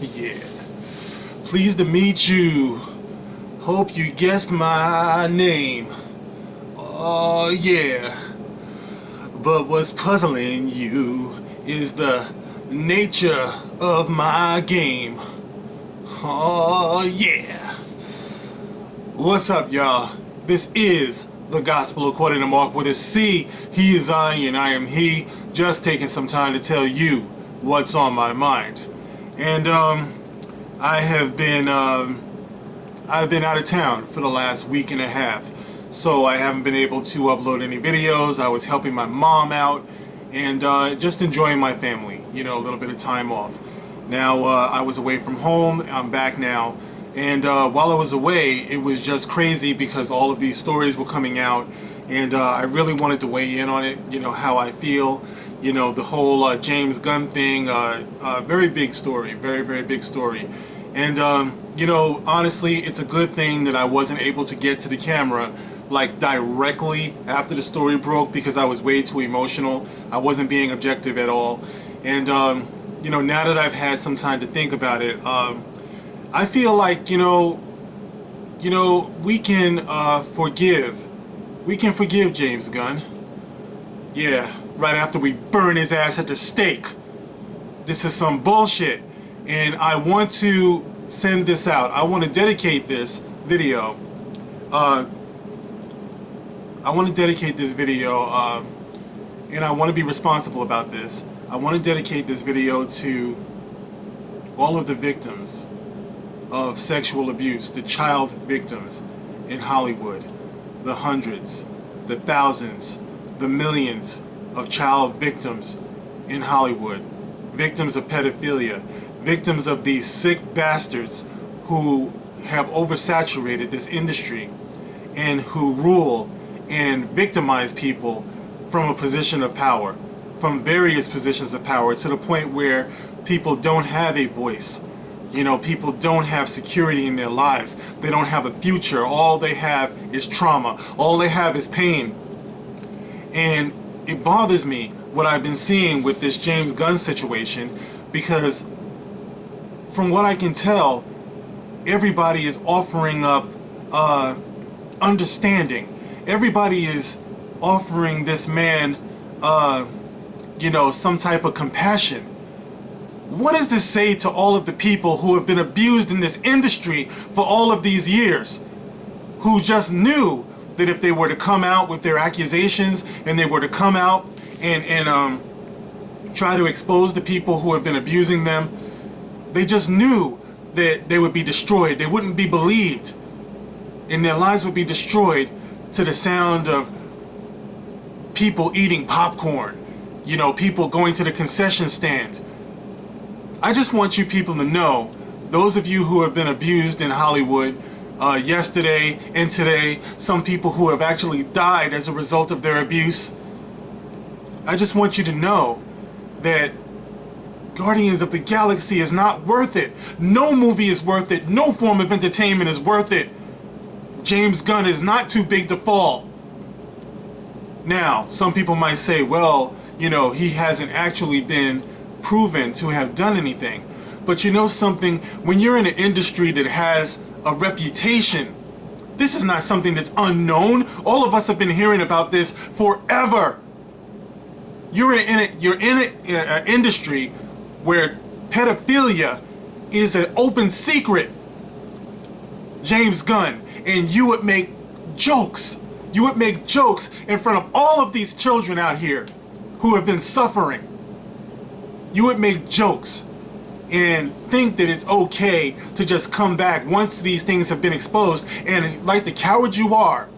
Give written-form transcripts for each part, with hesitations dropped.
Yeah. Pleased to meet you. Hope you guessed my name. Oh, yeah. But what's puzzling you is the nature of my game. Oh, yeah. What's up, y'all? This is the Gospel According to Mark with a C. He is I and I am he. Just taking some time to tell you what's on my mind. And I've been out of town for the last week and a half, so I haven't been able to upload any videos. I was helping my mom out and just enjoying my family, you know, a little bit of time off. Now I was away from home. I'm back now, and while I was away, it was just crazy because all of these stories were coming out, and I really wanted to weigh in on it, you know, how I feel. You know, the whole James Gunn thing, very big story, very, very big story. And, you know, honestly, it's a good thing that I wasn't able to get to the camera, like, directly after the story broke because I was way too emotional. I wasn't being objective at all. And, you know, now that I've had some time to think about it, I feel like, you know, we can forgive. We can forgive James Gunn. Yeah. Right after we burn his ass at the stake. This is some bullshit, and I want to send this out. I want to dedicate this video. And I want to be responsible about this. I want to dedicate this video to all of the victims of sexual abuse, the child victims in Hollywood, the hundreds, the thousands, the millions of child victims in Hollywood, victims of pedophilia, victims of these sick bastards who have oversaturated this industry and who rule and victimize people from a position of power, from various positions of power, to the point where people don't have a voice. You know, people don't have security in their lives. They don't have a future. All they have is trauma. All they have is pain. And it bothers me what I've been seeing with this James Gunn situation, because from what I can tell, everybody is offering up understanding. Everybody is offering this man, you know, some type of compassion. What does this say to all of the people who have been abused in this industry for all of these years, who just knew that if they were to come out with their accusations and they were to come out and try to expose the people who have been abusing them, they just knew that they would be destroyed. They wouldn't be believed, and their lives would be destroyed to the sound of people eating popcorn, you know, people going to the concession stand. I just want you people to know, those of you who have been abused in Hollywood, yesterday and today, some people who have actually died as a result of their abuse, I just want you to know that Guardians of the Galaxy is not worth it. No movie is worth it. No form of entertainment is worth it. James Gunn is not too big to fall. Now, some people might say, well, you know, he hasn't actually been proven to have done anything. But you know something? When you're in an industry that has a reputation, this is not something that's unknown. All of us have been hearing about this forever. You're in an industry where pedophilia is an open secret, James Gunn, and you would make jokes. You would make jokes in front of all of these children out here who have been suffering. You would make jokes and think that it's okay to just come back once these things have been exposed, and like the coward you are,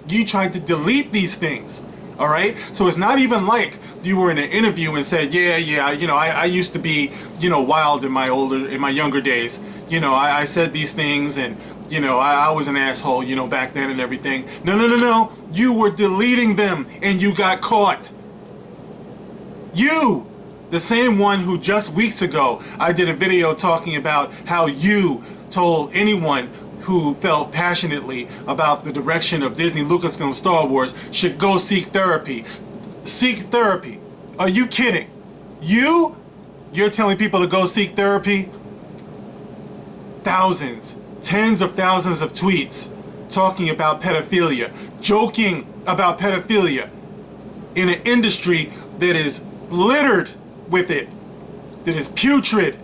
you tried to delete these things. All right, so it's not even like you were in an interview and said, yeah, you know, I used to be, you know, wild in my younger days. You know, I said these things, and you know, I was an asshole, you know, back then and everything. No, you were deleting them and you got caught. You, the same one who just weeks ago I did a video talking about how you told anyone who felt passionately about the direction of Disney, Lucasfilm, Star Wars should go seek therapy. Seek therapy. Are you kidding? You're telling people to go seek therapy? thousands, tens of thousands of tweets talking about pedophilia, joking about pedophilia in an industry that is littered with it, that is putrid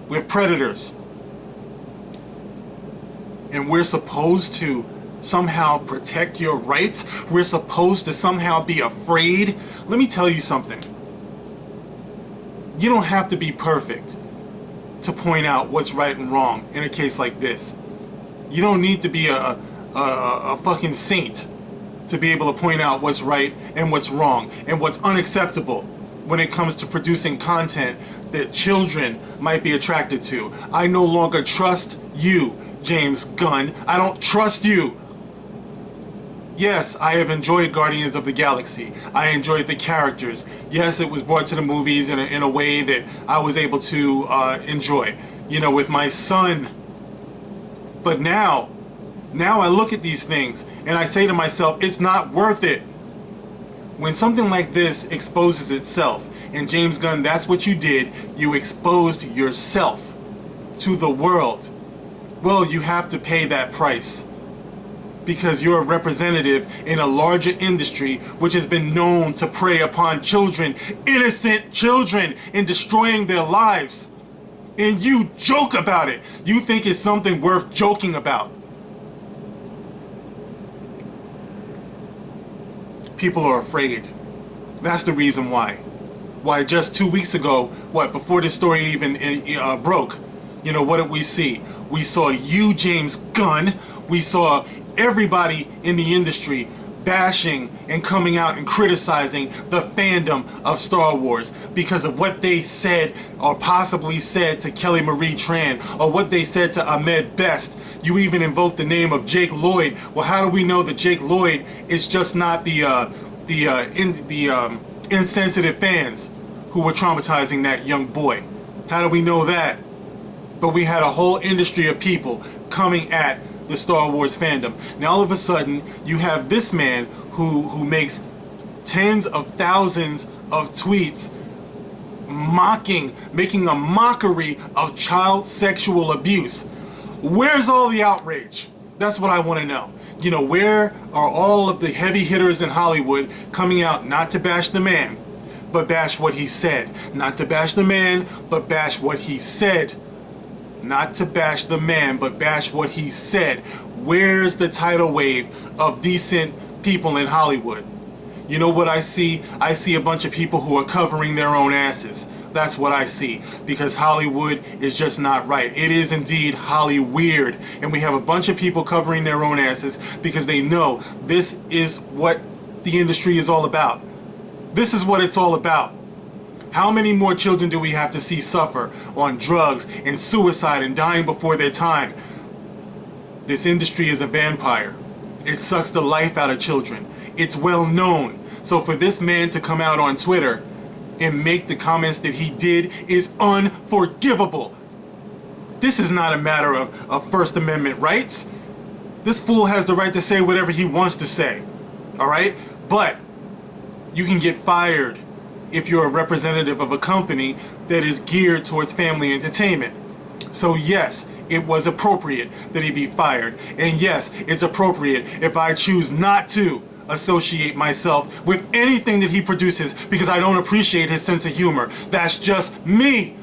with predators. And we're supposed to somehow protect your rights? We're supposed to somehow be afraid? Let me tell you something. You don't have to be perfect to point out what's right and wrong in a case like this. You don't need to be a fucking saint to be able to point out what's right and what's wrong and what's unacceptable when it comes to producing content that children might be attracted to. I no longer trust you, James Gunn. I don't trust you. Yes, I have enjoyed Guardians of the Galaxy. I enjoyed the characters. Yes, it was brought to the movies in a way that I was able to enjoy, with my son. But now I look at these things and I say to myself, it's not worth it. When something like this exposes itself, and James Gunn, that's what you did, you exposed yourself to the world. Well, you have to pay that price because you're a representative in a larger industry which has been known to prey upon children, innocent children, and destroying their lives. And you joke about it. You think it's something worth joking about. People are afraid. That's the reason why. Why just 2 weeks ago, before this story even broke, what did we see? We saw you, James Gunn. We saw everybody in the industry bashing and coming out and criticizing the fandom of Star Wars because of what they said or possibly said to Kelly Marie Tran or what they said to Ahmed Best. You even invoked the name of Jake Lloyd. Well, how do we know that Jake Lloyd is just not the insensitive fans who were traumatizing that young boy? How do we know that? But we had a whole industry of people coming at the Star Wars fandom. Now all of a sudden you have this man who makes tens of thousands of tweets making a mockery of child sexual abuse. Where's all the outrage? That's what I want to know. Where are all of the heavy hitters in Hollywood coming out not to bash the man, but bash what he said? Not to bash the man, but bash what he said. Not to bash the man, but bash what he said. Where's the tidal wave of decent people in Hollywood? You know what I see? I see a bunch of people who are covering their own asses. That's what I see, because Hollywood is just not right. It is indeed Hollyweird, and we have a bunch of people covering their own asses because they know this is what the industry is all about. This is what it's all about. How many more children do we have to see suffer on drugs and suicide and dying before their time? This industry is a vampire. It sucks the life out of children. It's well known. So for this man to come out on Twitter and make the comments that he did is unforgivable. This is not a matter of First Amendment rights. This fool has the right to say whatever he wants to say. All right? But you can get fired if you're a representative of a company that is geared towards family entertainment. So yes, it was appropriate that he be fired. And yes, it's appropriate if I choose not to associate myself with anything that he produces because I don't appreciate his sense of humor. That's just me.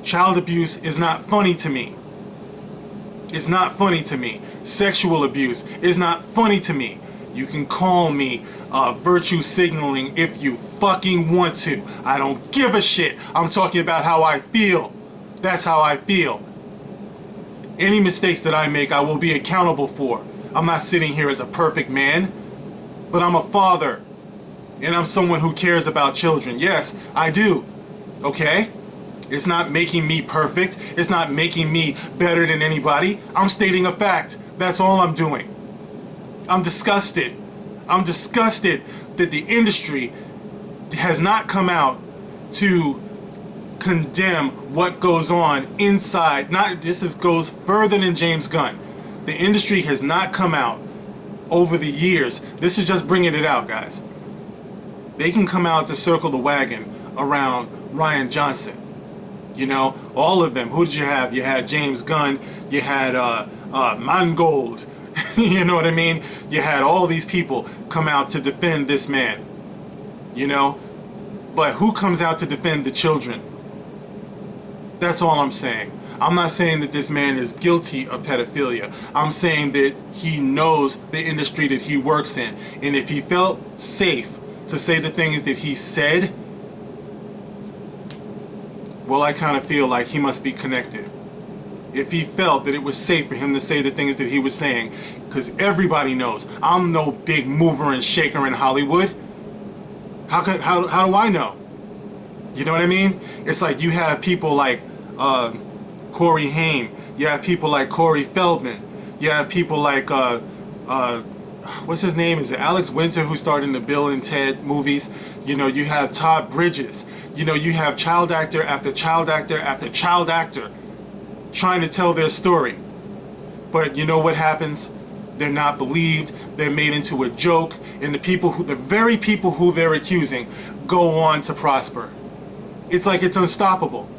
Child abuse is not funny to me. It's not funny to me. Sexual abuse is not funny to me. You can call me virtue signaling if you fucking want to. I don't give a shit. I'm talking about how I feel. That's how I feel. Any mistakes that I make, I will be accountable for. I'm not sitting here as a perfect man, but I'm a father. And I'm someone who cares about children. Yes, I do. Okay? It's not making me perfect. It's not making me better than anybody. I'm stating a fact. That's all I'm doing. I'm disgusted. I'm disgusted that the industry has not come out to condemn what goes on inside. Goes further than James Gunn. The industry has not come out over the years. This is just bringing it out, guys. They can come out to circle the wagon around Ryan Johnson. You know, all of them. Who did you have? You had James Gunn. You had Mangold. You know what I mean? You had all these people come out to defend this man. You know? But who comes out to defend the children? That's all I'm saying. I'm not saying that this man is guilty of pedophilia. I'm saying that he knows the industry that he works in. And if he felt safe to say the things that he said, well, I kind of feel like he must be connected. If he felt that it was safe for him to say the things that he was saying, because everybody knows I'm no big mover and shaker in Hollywood. How do I know? You know what I mean? It's like you have people like Corey Haim. You have people like Corey Feldman. You have people like what's his name? Is it Alex Winter, who starred in the Bill and Ted movies? You know, you have Todd Bridges. You know, you have child actor after child actor after child actor trying to tell their story. But you know what happens? They're not believed. They're made into a joke, and the very people who they're accusing go on to prosper. It's like it's unstoppable.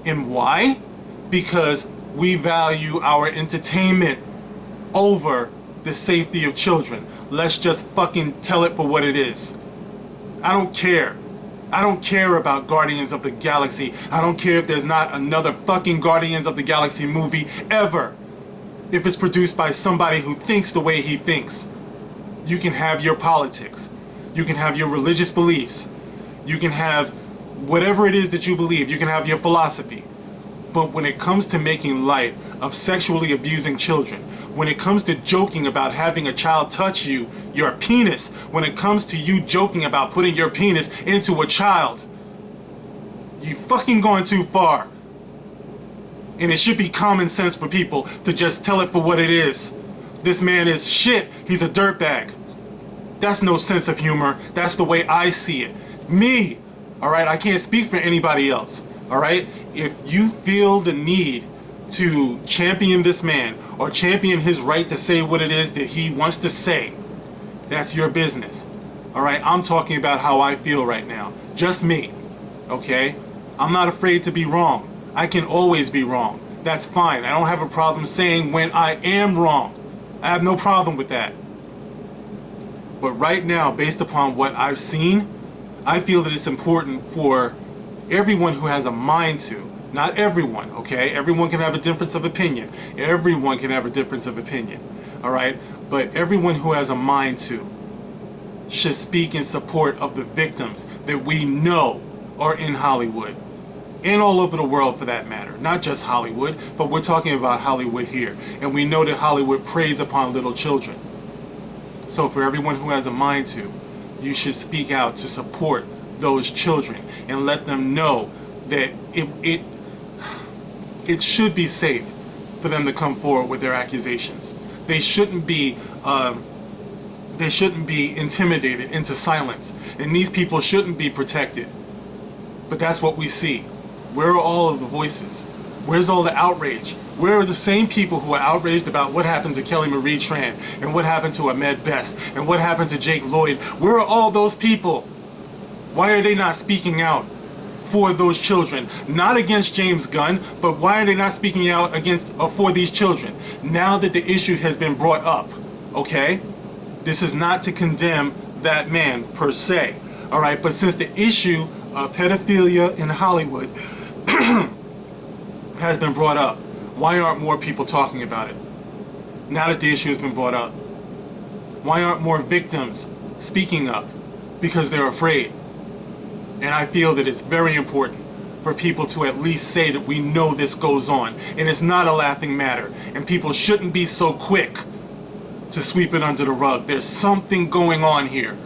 And why? Because we value our entertainment over the safety of children. Let's just fucking tell it for what it is. I don't care. I don't care about Guardians of the Galaxy. I don't care if there's not another fucking Guardians of the Galaxy movie ever. If it's produced by somebody who thinks the way he thinks. You can have your politics. You can have your religious beliefs. You can have whatever it is that you believe. You can have your philosophy. But when it comes to making light of sexually abusing children, when it comes to joking about having a child touch you, your penis, when it comes to you joking about putting your penis into a child, you fucking gone too far. And it should be common sense for people to just tell it for what it is. This man is shit. He's a dirtbag. That's no sense of humor. That's the way I see it. Me. All right? I can't speak for anybody else. All right? If you feel the need to champion this man or champion his right to say what it is that he wants to say, that's your business. All right? I'm talking about how I feel right now. Just me. Okay? I'm not afraid to be wrong. I can always be wrong. That's fine. I don't have a problem saying when I am wrong. I have no problem with that. But right now, based upon what I've seen, I feel that it's important for everyone who has a mind to, not everyone, okay? Everyone can have a difference of opinion. Everyone can have a difference of opinion, all right? But everyone who has a mind to should speak in support of the victims that we know are in Hollywood. And all over the world for that matter. Not just Hollywood, but we're talking about Hollywood here. And we know that Hollywood preys upon little children. So for everyone who has a mind to, you should speak out to support those children and let them know that it should be safe for them to come forward with their accusations. They shouldn't be intimidated into silence. And these people shouldn't be protected. But that's what we see. Where are all of the voices? Where's all the outrage? Where are the same people who are outraged about what happened to Kelly Marie Tran and what happened to Ahmed Best and what happened to Jake Lloyd? Where are all those people? Why are they not speaking out for those children? Not against James Gunn, but why are they not speaking out against for these children? Now that the issue has been brought up, okay? This is not to condemn that man per se, all right? But since the issue of pedophilia in Hollywood has been brought up, why aren't more people talking about it? Now that the issue has been brought up, why aren't more victims speaking up? Because they're afraid. And I feel that it's very important for people to at least say that we know this goes on and it's not a laughing matter, and people shouldn't be so quick to sweep it under the rug. There's something going on here.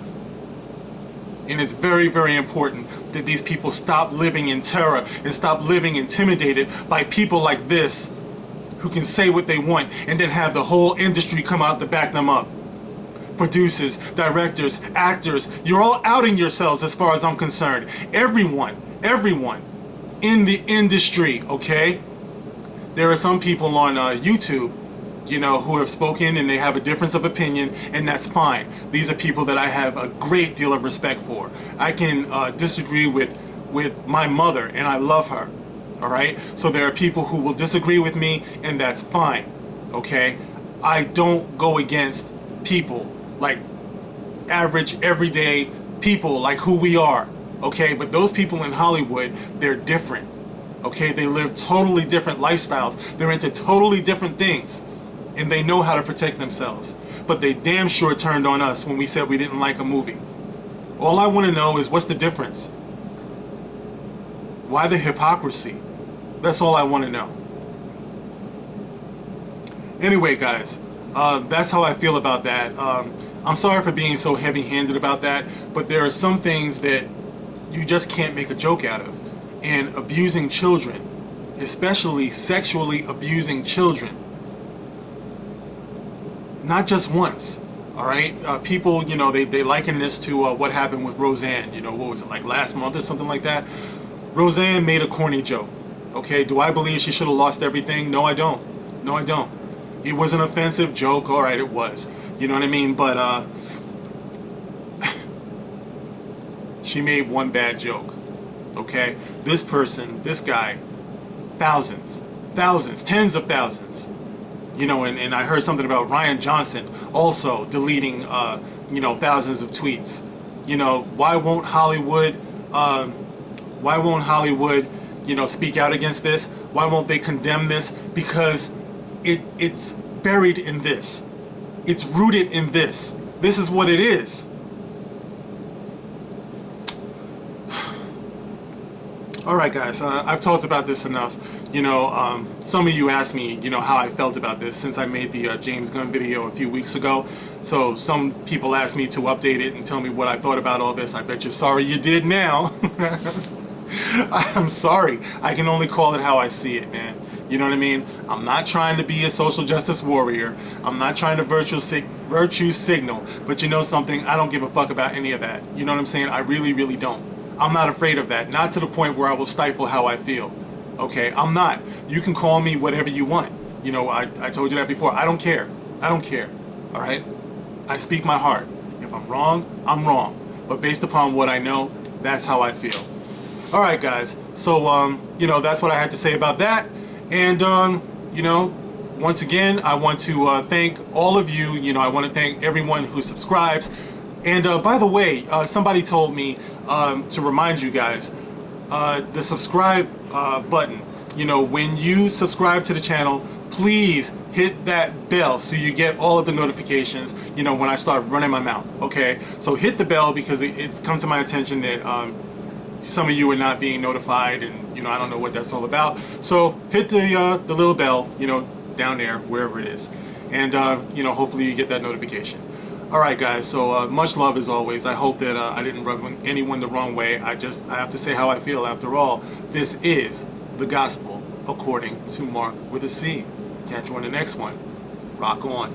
And it's very, very important that these people stop living in terror and stop living intimidated by people like this who can say what they want and then have the whole industry come out to back them up. Producers, directors, actors, you're all outing yourselves as far as I'm concerned. Everyone in the industry, okay? There are some people on YouTube, you know, who have spoken and they have a difference of opinion, and that's fine. These are people that I have a great deal of respect for. I can disagree with my mother, and I love her. All right? So there are people who will disagree with me, and that's fine. Okay? I don't go against people, like average, everyday people, like who we are. Okay? But those people in Hollywood, they're different. Okay? They live totally different lifestyles. They're into totally different things. And they know how to protect themselves. But they damn sure turned on us when we said we didn't like a movie. All I want to know is, what's the difference? Why the hypocrisy? That's all I want to know. Anyway, guys, that's how I feel about that. I'm sorry for being so heavy-handed about that, but there are some things that you just can't make a joke out of. And abusing children, especially sexually abusing children, not just once. All right, people, you know, they liken this to what happened with Roseanne. You know, what was it, like last month or something like that? Roseanne made a corny joke. Okay, do I believe she should have lost everything? No, I don't. No, I don't. It was an offensive joke. All right, it was. You know what I mean? But she made one bad joke. Okay, this person, this guy, thousands, tens of thousands. You know, and I heard something about Ryan Johnson also deleting, you know, thousands of tweets. You know, why won't Hollywood, you know, speak out against this? Why won't they condemn this? Because it's buried in this. It's rooted in this. This is what it is. All right, guys, I've talked about this enough. You know, some of you asked me, you know, how I felt about this since I made the James Gunn video a few weeks ago. So some people asked me to update it and tell me what I thought about all this. I bet you're sorry you did now. I'm sorry. I can only call it how I see it, man. You know what I mean? I'm not trying to be a social justice warrior. I'm not trying to virtue signal. But you know something? I don't give a fuck about any of that. You know what I'm saying? I really, really don't. I'm not afraid of that. Not to the point where I will stifle how I feel. Okay, I'm not. You can call me whatever you want. You know, I told you that before. I don't care. I don't care. All right? I speak my heart. If I'm wrong, I'm wrong. But based upon what I know, that's how I feel. All right, guys. So, you know, that's what I had to say about that. And, you know, once again, I want to thank all of you. You know, I want to thank everyone who subscribes. And by the way, somebody told me to remind you guys, the subscribe button, you know, when you subscribe to the channel, please hit that bell so you get all of the notifications, you know, when I start running my mouth. Okay, so hit the bell because it's come to my attention that some of you are not being notified, and you know, I don't know what that's all about. So hit the little bell, you know, down there, wherever it is, and you know, hopefully you get that notification. All right, guys, so much love as always. I hope that I didn't rub anyone the wrong way. I have to say how I feel. After all, this is the gospel according to Mark with a C. Catch you on the next one. Rock on.